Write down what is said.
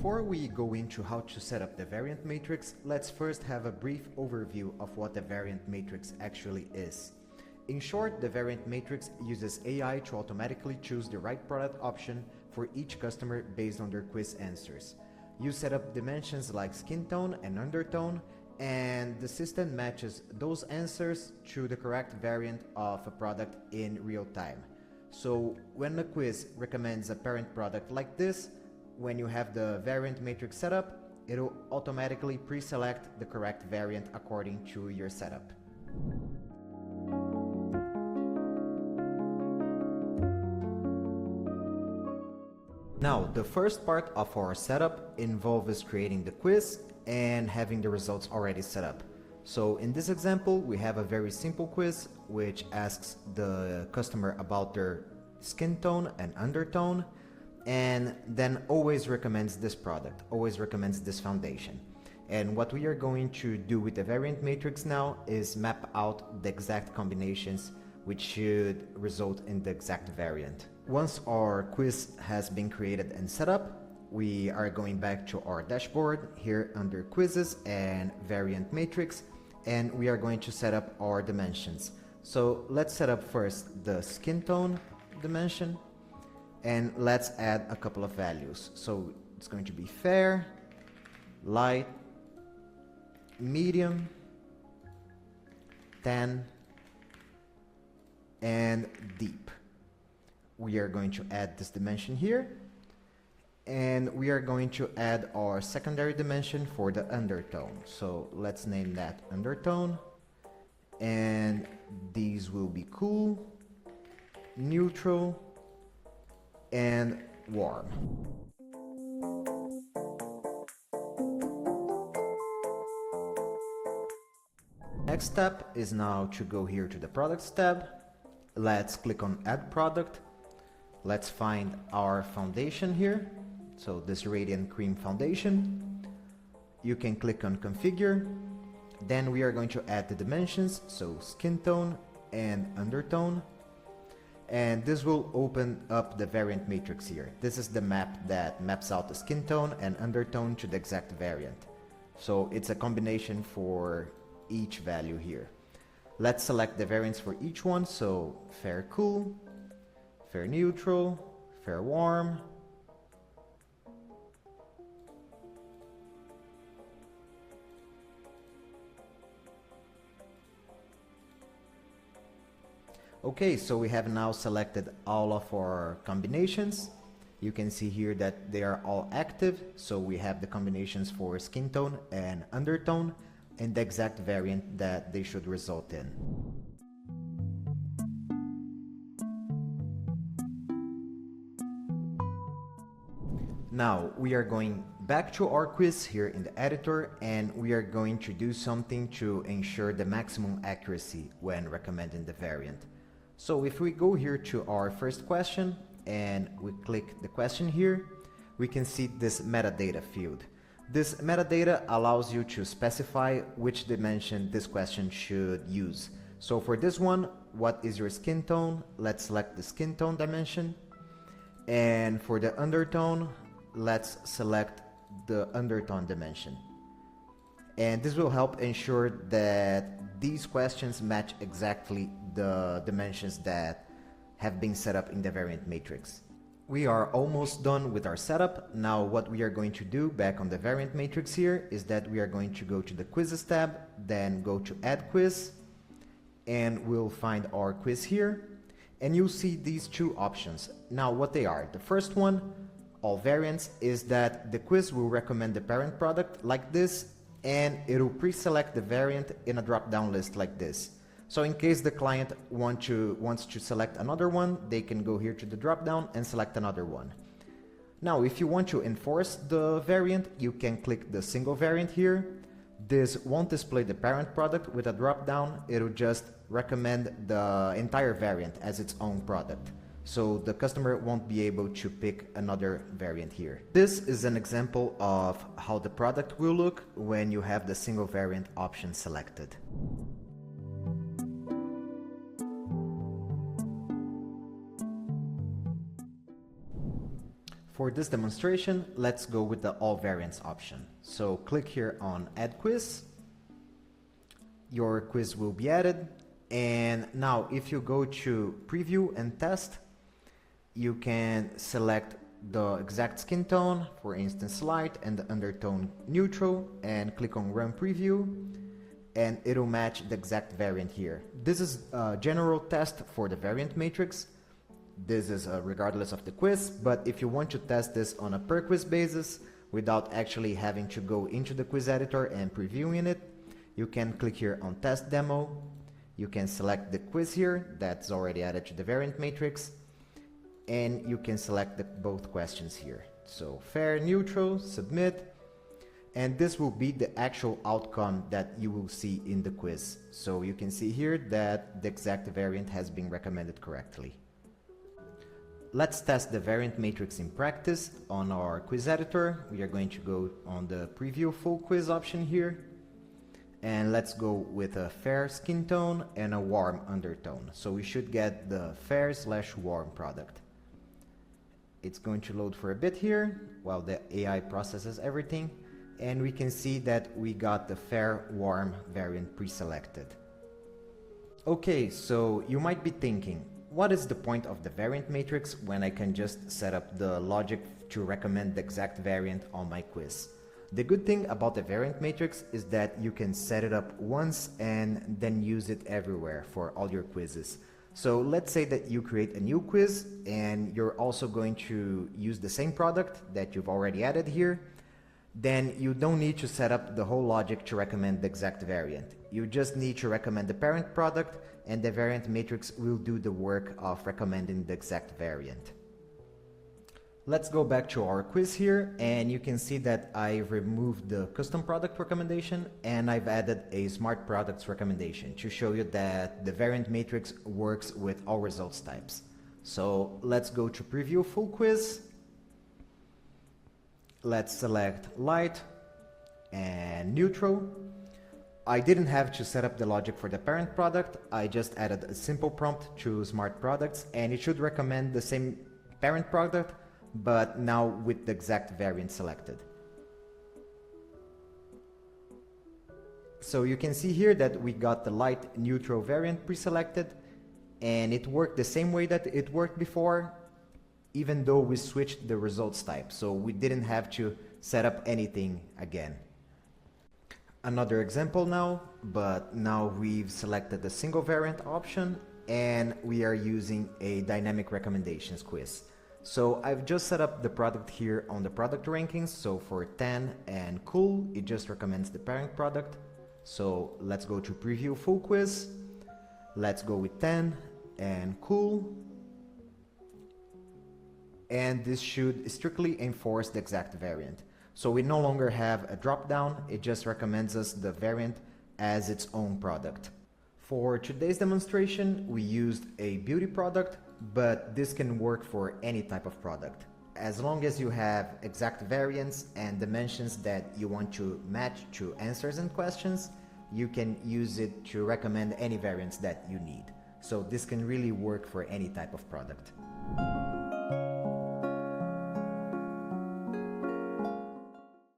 Before we go into how to set up the variant matrix, let's first have a brief overview of what the variant matrix actually is. In short, the variant matrix uses AI to automatically choose the right product option for each customer based on their quiz answers. You set up dimensions like skin tone and undertone, and the system matches those answers to the correct variant of a product in real time. So when the quiz recommends a parent product like this, when you have the variant matrix set up, it'll automatically pre-select the correct variant according to your setup. Now, the first part of our setup involves creating the quiz and having the results already set up. So in this example, we have a very simple quiz which asks the customer about their skin tone and undertone, and then always recommends this product, always recommends this foundation. And what we are going to do with the variant matrix now is map out the exact combinations which should result in the exact variant. Once our quiz has been created and set up, we are going back to our dashboard here under quizzes and variant matrix, and we are going to set up our dimensions. So let's set up first the skin tone dimension, and let's add a couple of values. So it's going to be fair, light, medium, tan, and deep. We are going to add this dimension here, and we are going to add our secondary dimension for the undertone. So let's name that undertone, and these will be cool, neutral, and warm. Next step is now to go here to the products tab. Let's click on add product. Let's find our foundation here. So this Radiant Cream foundation. You can click on configure. Then we are going to add the dimensions, so skin tone and undertone. And this will open up the variant matrix here. This is the map that maps out the skin tone and undertone to the exact variant. So it's a combination for each value here. Let's select the variants for each one. So fair cool, fair neutral, fair warm, okay, so we have now selected all of our combinations. You can see here that they are all active. So we have the combinations for skin tone and undertone and the exact variant that they should result in. Now we are going back to our quiz here in the editor, and we are going to do something to ensure the maximum accuracy when recommending the variant. So if we go here to our first question and we click the question here, we can see this metadata field. This metadata allows you to specify which dimension this question should use. So for this one, what is your skin tone? Let's select the skin tone dimension. And for the undertone, let's select the undertone dimension. And this will help ensure that these questions match exactly the dimensions that have been set up in the variant matrix. We are almost done with our setup. Now what we are going to do back on the variant matrix here is that we are going to go to the quizzes tab, then go to add quiz, and we'll find our quiz here, and you'll see these two options. Now what they are: the first one, all variants, is that the quiz will recommend the parent product like this, and it'll pre-select the variant in a drop-down list like this. So in case the client wants to select another one, they can go here to the drop-down and select another one. Now, if you want to enforce the variant, you can click the single variant here. This won't display the parent product with a drop-down. It'll just recommend the entire variant as its own product. So the customer won't be able to pick another variant here. This is an example of how the product will look when you have the single variant option selected. For this demonstration, let's go with the all variants option. So click here on add quiz. Your quiz will be added. And now if you go to preview and test, you can select the exact skin tone, for instance light, and the undertone neutral, and click on run preview, and it'll match the exact variant here. This is a general test for the variant matrix. This is regardless of the quiz, but if you want to test this on a per quiz basis without actually having to go into the quiz editor and previewing it, you can click here on test demo. You can select the quiz here that's already added to the variant matrix, and you can select both questions here. So fair, neutral, submit, and this will be the actual outcome that you will see in the quiz. So you can see here that the exact variant has been recommended correctly. Let's test the variant matrix in practice on our quiz editor. We are going to go on the preview full quiz option here. And let's go with a fair skin tone and a warm undertone. So we should get the fair/warm product. It's going to load for a bit here while the AI processes everything. And we can see that we got the fair warm variant pre-selected. Okay, so you might be thinking, what is the point of the variant matrix when I can just set up the logic to recommend the exact variant on my quiz? The good thing about the variant matrix is that you can set it up once and then use it everywhere for all your quizzes. So let's say that you create a new quiz and you're also going to use the same product that you've already added here. Then you don't need to set up the whole logic to recommend the exact variant. You just need to recommend the parent product, and the variant matrix will do the work of recommending the exact variant. Let's go back to our quiz here, and you can see that I removed the custom product recommendation and I've added a smart products recommendation to show you that the variant matrix works with all results types. So let's go to preview full quiz. Let's select light and neutral. I didn't have to set up the logic for the parent product. I just added a simple prompt to smart products, and it should recommend the same parent product, but now with the exact variant selected. So you can see here that we got the light neutral variant pre-selected, and it worked the same way that it worked before, even though we switched the results type. So we didn't have to set up anything again. Another example now, but now we've selected the single variant option and we are using a dynamic recommendations quiz. So I've just set up the product here on the product rankings. So for tan and cool, it just recommends the parent product. So let's go to preview full quiz. Let's go with tan and cool. And this should strictly enforce the exact variant. So we no longer have a drop down, it just recommends us the variant as its own product. For today's demonstration, we used a beauty product, but this can work for any type of product. As long as you have exact variants and dimensions that you want to match to answers and questions, you can use it to recommend any variants that you need. So this can really work for any type of product.